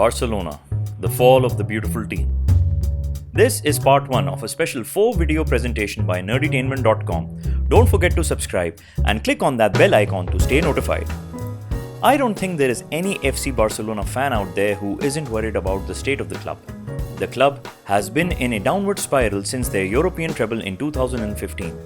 Barcelona, the fall of the beautiful team. This is part 1 of a special 4-video presentation by nerdytainment.com. Don't forget to subscribe and click on that bell icon to stay notified. I don't think there is any FC Barcelona fan out there who isn't worried about the state of the club. The club has been in a downward spiral since their European treble in 2015.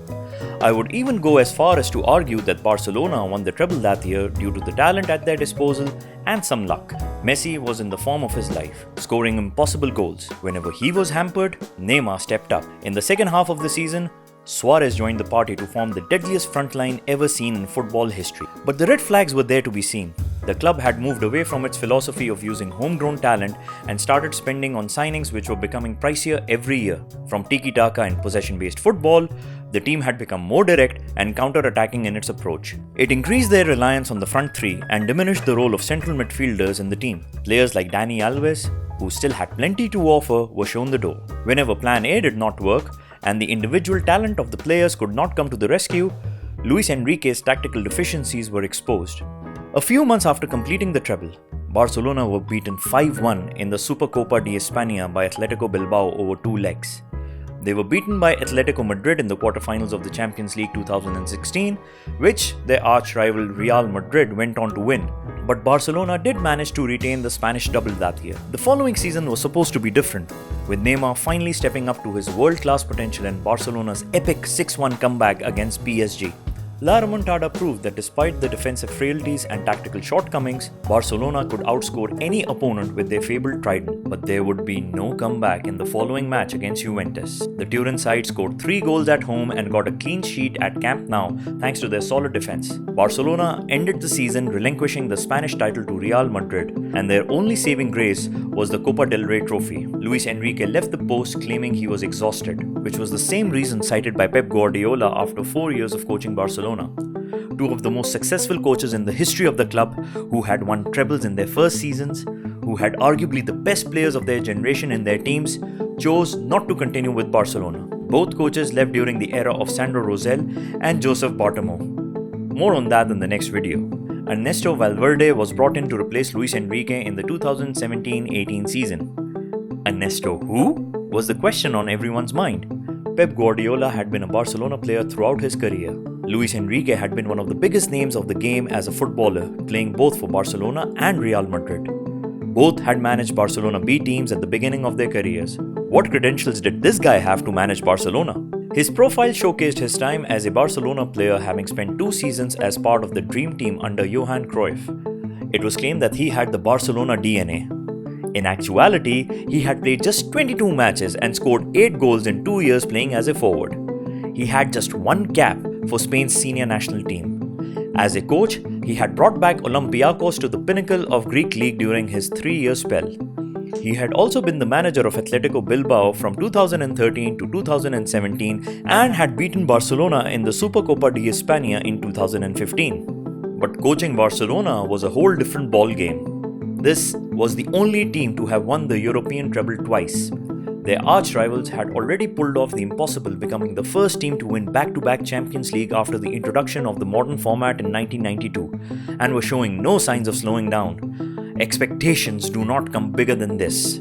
I would even go as far as to argue that Barcelona won the treble that year due to the talent at their disposal and some luck. Messi was in the form of his life, scoring impossible goals. Whenever he was hampered, Neymar stepped up. In the second half of the season, Suarez joined the party to form the deadliest front line ever seen in football history. But the red flags were there to be seen. The club had moved away from its philosophy of using homegrown talent and started spending on signings which were becoming pricier every year. From Tiki-Taka and possession-based football, the team had become more direct and counter-attacking in its approach. It increased their reliance on the front three and diminished the role of central midfielders in the team. Players like Dani Alves, who still had plenty to offer, were shown the door. Whenever Plan A did not work, and the individual talent of the players could not come to the rescue, Luis Enrique's tactical deficiencies were exposed. A few months after completing the treble, Barcelona were beaten 5-1 in the Supercopa de España by Atletico Bilbao over 2 legs. They were beaten by Atletico Madrid in the quarterfinals of the Champions League 2016, which their arch-rival Real Madrid went on to win. But Barcelona did manage to retain the Spanish double that year. The following season was supposed to be different, with Neymar finally stepping up to his world-class potential and Barcelona's epic 6-1 comeback against PSG. La Remontada proved that despite the defensive frailties and tactical shortcomings, Barcelona could outscore any opponent with their fabled trident. But there would be no comeback in the following match against Juventus. The Turin side scored 3 goals at home and got a clean sheet at Camp Nou thanks to their solid defense. Barcelona ended the season relinquishing the Spanish title to Real Madrid, and their only saving grace was the Copa del Rey trophy. Luis Enrique left the post claiming he was exhausted, which was the same reason cited by Pep Guardiola after 4 years of coaching Barcelona. Two of the most successful coaches in the history of the club, who had won trebles in their first seasons, who had arguably the best players of their generation in their teams, chose not to continue with Barcelona. Both coaches left during the era of Sandro Rosell and Joseph Bartomeu. More on that in the next video. Ernesto Valverde was brought in to replace Luis Enrique in the 2017-18 season. Ernesto who? Was the question on everyone's mind. Pep Guardiola had been a Barcelona player throughout his career. Luis Enrique had been one of the biggest names of the game as a footballer, playing both for Barcelona and Real Madrid. Both had managed Barcelona B teams at the beginning of their careers. What credentials did this guy have to manage Barcelona? His profile showcased his time as a Barcelona player, having spent 2 seasons as part of the dream team under Johan Cruyff. It was claimed that he had the Barcelona DNA. In actuality, he had played just 22 matches and scored 8 goals in 2 years playing as a forward. He had just 1 cap for Spain's senior national team. As a coach, he had brought back Olympiacos to the pinnacle of Greek league during his 3-year spell. He had also been the manager of Atletico Bilbao from 2013 to 2017 and had beaten Barcelona in the Supercopa de España in 2015. But coaching Barcelona was a whole different ballgame. This was the only team to have won the European treble twice. Their arch-rivals had already pulled off the impossible, becoming the first team to win back-to-back Champions League after the introduction of the modern format in 1992, and were showing no signs of slowing down. Expectations do not come bigger than this.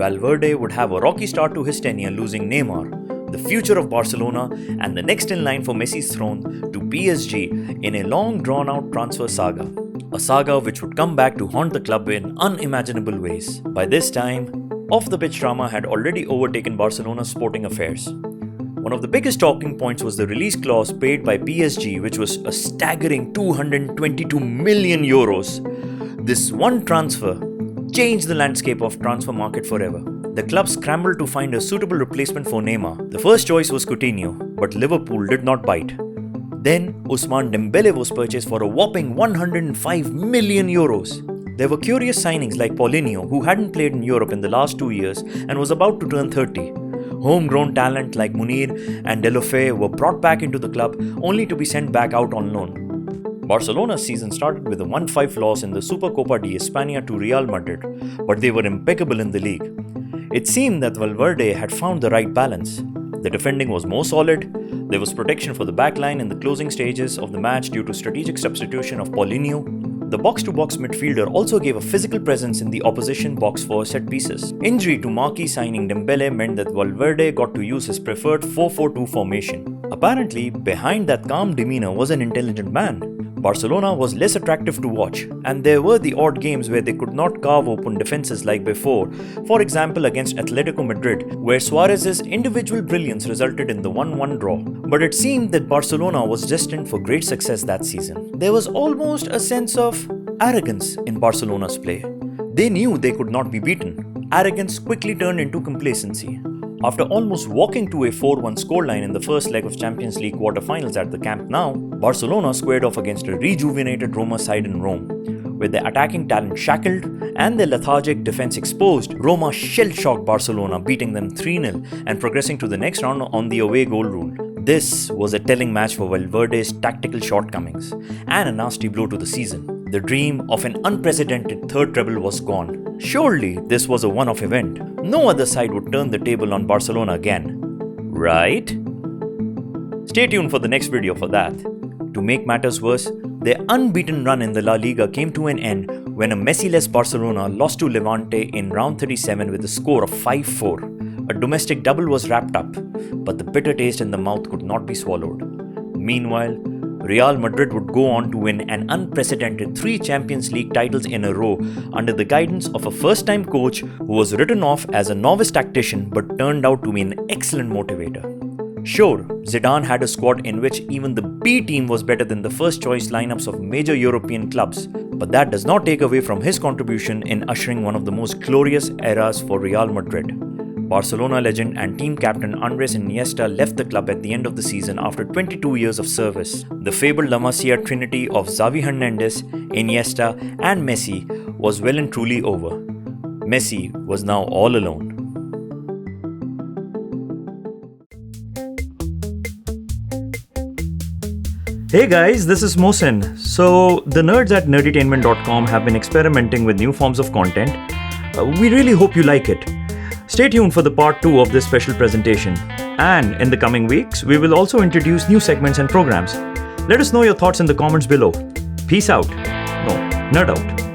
Valverde would have a rocky start to his tenure, losing Neymar, the future of Barcelona and the next in line for Messi's throne, to PSG in a long drawn-out transfer saga. A saga which would come back to haunt the club in unimaginable ways. By this time, off-the-pitch drama had already overtaken Barcelona's sporting affairs. One of the biggest talking points was the release clause paid by PSG, which was a staggering 222 million euros. This one transfer changed the landscape of transfer market forever. The club scrambled to find a suitable replacement for Neymar. The first choice was Coutinho, but Liverpool did not bite. Then Ousmane Dembele was purchased for a whopping 105 million euros. There were curious signings like Paulinho, who hadn't played in Europe in the last 2 years and was about to turn 30. Homegrown talent like Munir and Deulofeu were brought back into the club only to be sent back out on loan. Barcelona's season started with a 1-5 loss in the Supercopa de España to Real Madrid, but they were impeccable in the league. It seemed that Valverde had found the right balance. The defending was more solid, there was protection for the backline in the closing stages of the match due to strategic substitution of Paulinho, The box-to-box midfielder also gave a physical presence in the opposition box for set pieces. Injury to marquee signing Dembele meant that Valverde got to use his preferred 4-4-2 formation. Apparently, behind that calm demeanor was an intelligent man. Barcelona was less attractive to watch, and there were the odd games where they could not carve open defenses like before, for example against Atletico Madrid, where Suarez's individual brilliance resulted in the 1-1 draw. But it seemed that Barcelona was destined for great success that season. There was almost a sense of arrogance in Barcelona's play. They knew they could not be beaten. Arrogance quickly turned into complacency. After almost walking to a 4-1 scoreline in the first leg of Champions League quarter-finals at the Camp Nou, Barcelona squared off against a rejuvenated Roma side in Rome. With their attacking talent shackled and their lethargic defense exposed, Roma shell-shocked Barcelona, beating them 3-0 and progressing to the next round on the away goal rule. This was a telling match for Valverde's tactical shortcomings and a nasty blow to the season. The dream of an unprecedented third treble was gone. Surely this was a one-off event. No other side would turn the table on Barcelona again. Right? Stay tuned for the next video for that. To make matters worse, their unbeaten run in the La Liga came to an end when a Messi-less Barcelona lost to Levante in round 37 with a score of 5-4. A domestic double was wrapped up, but the bitter taste in the mouth could not be swallowed. Meanwhile, Real Madrid would go on to win an unprecedented 3 Champions League titles in a row under the guidance of a first-time coach who was written off as a novice tactician but turned out to be an excellent motivator. Sure, Zidane had a squad in which even the B team was better than the first-choice lineups of major European clubs, but that does not take away from his contribution in ushering one of the most glorious eras for Real Madrid. Barcelona legend and team captain Andres Iniesta left the club at the end of the season after 22 years of service. The fabled La Masia trinity of Xavi Hernandez, Iniesta and Messi was well and truly over. Messi was now all alone. Hey guys, this is Mohsin. So, the nerds at nerdytainment.com have been experimenting with new forms of content. We really hope you like it. Stay tuned for the part 2 of this special presentation. And in the coming weeks, we will also introduce new segments and programs. Let us know your thoughts in the comments below. Peace out. No, nerd out.